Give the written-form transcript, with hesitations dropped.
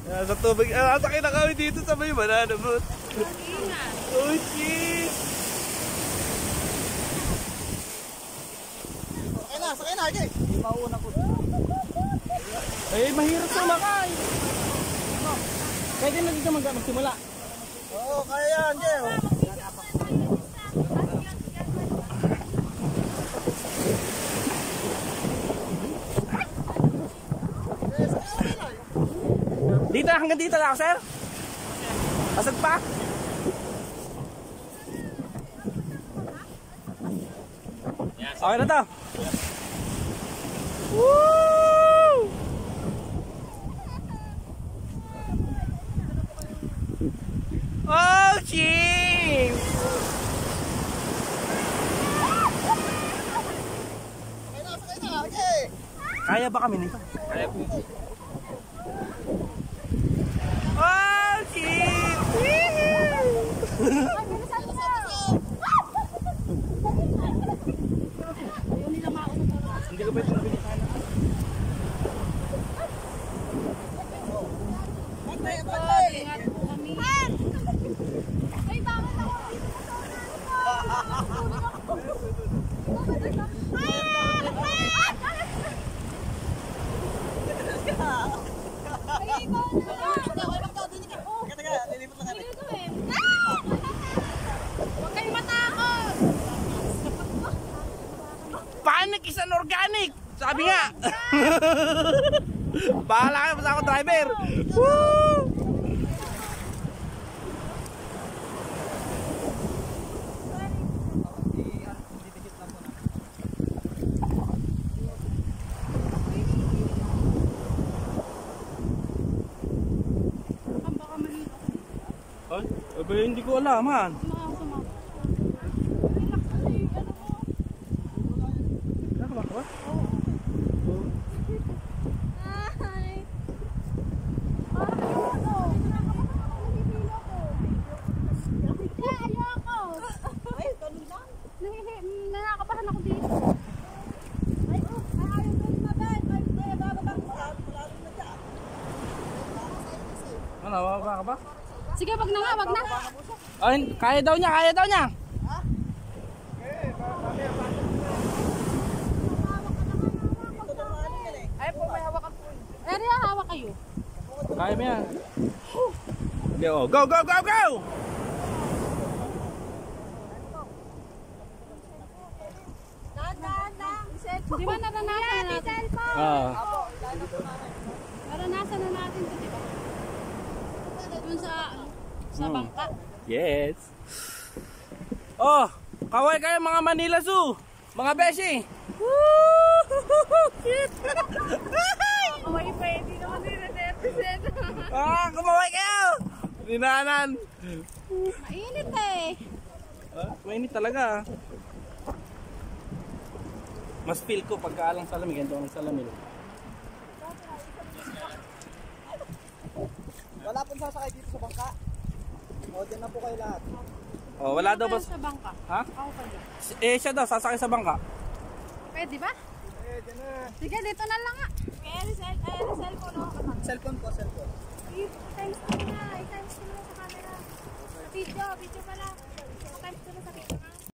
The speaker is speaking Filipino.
Sa tubig. Sakay na kami dito sa may banana boat. Oh, shit! Sakay na, okay. Hindi mauuna ko. Eh, mahirap sumakay. Pwede na dito magsimula. Oo, kaya yan, Jay. Dito, hanggang dito lang, sir. Pasag pa. Okay na to. Woo! Oh, jeez! Sakay na, okay. Kaya ba kami nito? Kaya po. Oh, jeez! Hindi ko pwede nabilisan. Ingat po kami. Ay, bakit ako? Ay, ikaw na. Huwag kayo matakot. Panic is an organic! Sabi nga! Bahala ka, basta ako driver! Woo! Ay, hindi ko alam, man. Nanakabahan ako dito. Ano, mababa ka ba? Sige, wag na nga, wag na. Ay, kaya daw niya, kaya daw niya. Ay, po, may hawakan po. Area, hawak kayo. Kaya mo yan. Sige, oh. Go, go, go, go! Di ba naranasan na natin? Naranasan na natin ito, di ba? Doon sa bangka. Yes. Oh, kaway kayo mga Manila Zoo. Mga beshi. Woo! Kaway pa, hindi naman nire-represent. Kumaway kayo. Dinanan. Mainit eh. Mainit talaga. Mas feel ko pagkaalang salamin, ganito ang salamin. Wala pong sasakay dito sa bangka. O, dyan na po kayo lahat. Oh, wala daw ba? Sa bangka. Ha? Ako pa dyan. Eh, siya daw, sasakay sa bangka. Pwede ba? Eh, dyan na. Sige, dito na lang nga. Kaya cellphone, no? Cellphone po, cellphone. I-times ko na. I-times ko na sa camera. Video pa lang. I-times ko na sa camera.